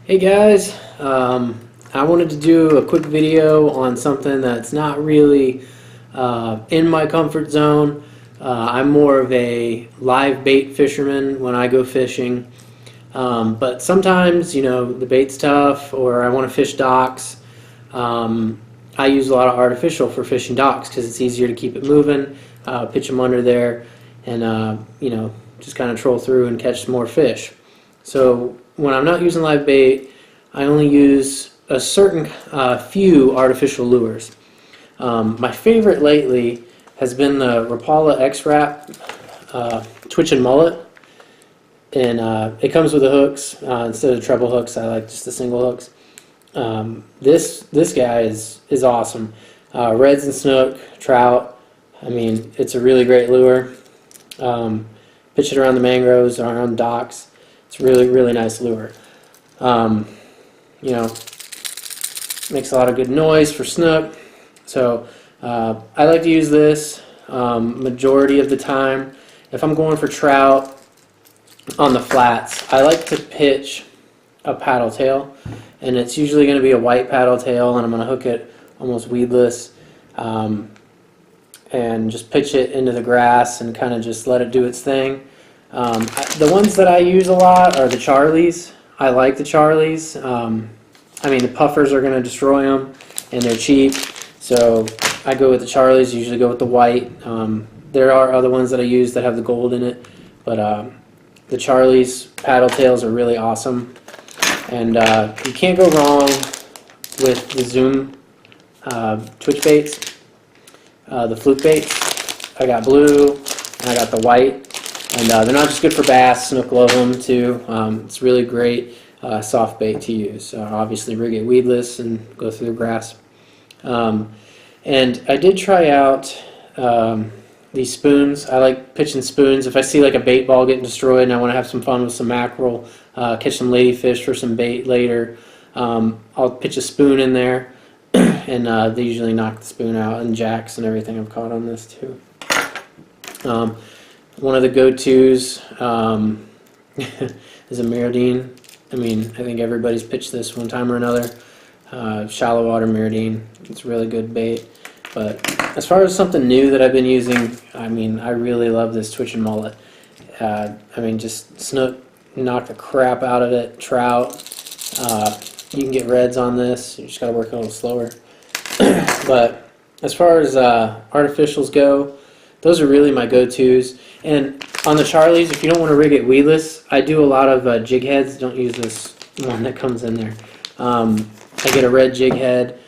Hey guys, I wanted to do a quick video on something that's not really in my comfort zone. I'm more of a live bait fisherman when I go fishing, but sometimes, the bait's tough or I want to fish docks. I use a lot of artificial for fishing docks because it's easier to keep it moving, pitch them under there, and just kind of troll through and catch some more fish. So when I'm not using live bait, I only use a certain few artificial lures. My favorite lately has been the Rapala X-Wrap Twitch and Mullet, and it comes with the hooks instead of treble hooks. I like just the single hooks. This guy is awesome. Reds and snook, trout. I mean, it's a really great lure. Pitch it around the mangroves or around docks. It's a really nice lure. Makes a lot of good noise for snook. So I like to use this majority of the time. If I'm going for trout on the flats, I like to pitch a paddle tail, and it's usually going to be a white paddle tail, and I'm going to hook it almost weedless and just pitch it into the grass and kind of just let it do its thing. The ones that I use a lot are the Charlies. I like the Charlies. I mean, the puffers are going to destroy them, and they're cheap, so I go with the Charlies. Usually go with the white. There are other ones that I use that have the gold in it, but the Charlies paddle tails are really awesome, and you can't go wrong with the Zoom twitch baits, the fluke baits. I got blue and I got the white. And they're not just good for bass, snook love them too. It's really great soft bait to use. Obviously rig it weedless and go through the grass. And I did try out these spoons. I like pitching spoons. If I see like a bait ball getting destroyed and I want to have some fun with some mackerel, catch some ladyfish for some bait later, I'll pitch a spoon in there, and they usually knock the spoon out, and jacks and everything I've caught on this too. One of the go-tos is a Meridine. I mean, I think everybody's pitched this one time or another. Shallow water Meridine. It's a really good bait. But as far as something new that I've been using, I mean, I really love this Twitch and Mullet. I mean, just snook, knock the crap out of it. Trout. You can get reds on this. You just got to work a little slower. But as far as artificials go, those are really my go-tos. And on the Charlies, if you don't want to rig it weedless, I do a lot of jig heads. Don't use this one that comes in there. I get a red jig head,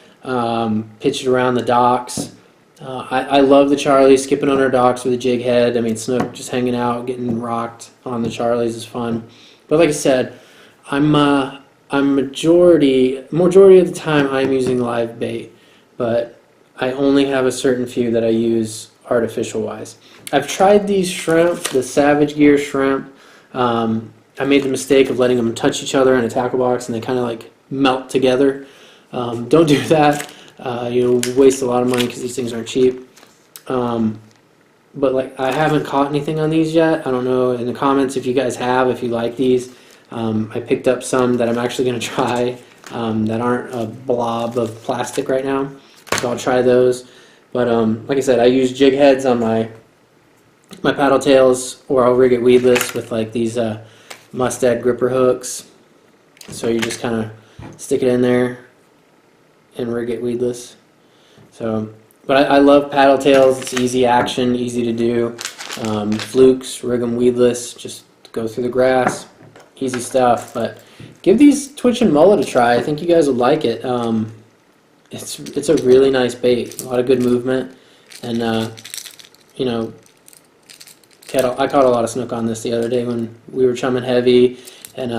pitch it around the docks. I love the Charlies, skipping on our docks with a jig head. I mean, snook just hanging out, getting rocked on the Charlies is fun. But like I said, I'm majority of the time I'm using live bait, but I only have a certain few that I use artificial wise. I've tried these shrimp, the Savage Gear shrimp. I made the mistake of letting them touch each other in a tackle box, and they kind of like melt together. Don't do that. You'll waste a lot of money because these things aren't cheap. But like, I haven't caught anything on these yet. I don't know in the comments if you guys have, if you like these. I picked up some that I'm actually going to try that aren't a blob of plastic right now, so I'll try those. But like I said, I use jig heads on my paddle tails, or I'll rig it weedless with like these mustad gripper hooks. So you just kind of stick it in there and rig it weedless. So, but I love paddle tails. It's easy action, easy to do. Flukes, rig them weedless, just go through the grass. Easy stuff. But give these Twitch and Mullet a try. I think you guys would like it. It's a really nice bait. A lot of good movement, and I caught a lot of snook on this the other day when we were chumming heavy, and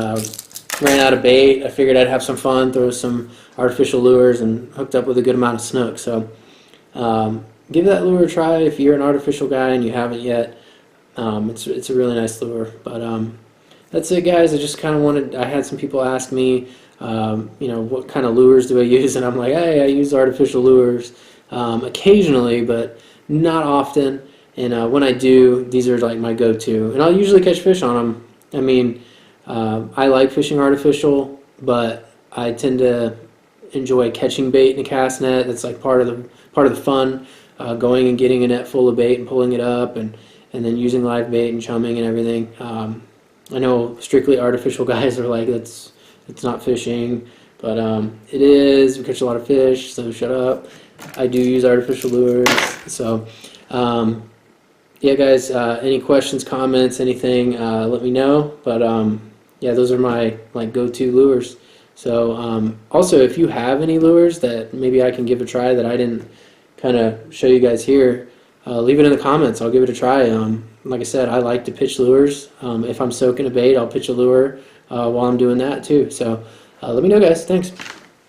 ran out of bait. I figured I'd have some fun, throw some artificial lures, and hooked up with a good amount of snook. So give that lure a try if you're an artificial guy and you haven't yet. It's a really nice lure. But that's it, guys. I just kind of I had some people ask me, what kind of lures do I use, and I'm like, hey, I use artificial lures occasionally, but not often. And when I do, these are like my go-to, and I'll usually catch fish on them. I mean, I like fishing artificial. but I tend to enjoy catching bait in a cast net. That's like part of the fun, going and getting a net full of bait and pulling it up, and then using live bait and chumming and everything. I know strictly artificial guys are like, it's not fishing, but it is. We catch a lot of fish, so shut up. I do use artificial lures. So yeah, guys, any questions, comments, anything, let me know. But yeah, those are my like go-to lures. So also, if you have any lures that maybe I can give a try that I didn't kind of show you guys here, leave it in the comments. I'll give it a try. Like I said, I like to pitch lures. If I'm soaking a bait, I'll pitch a lure while I'm doing that too. So let me know, guys. Thanks.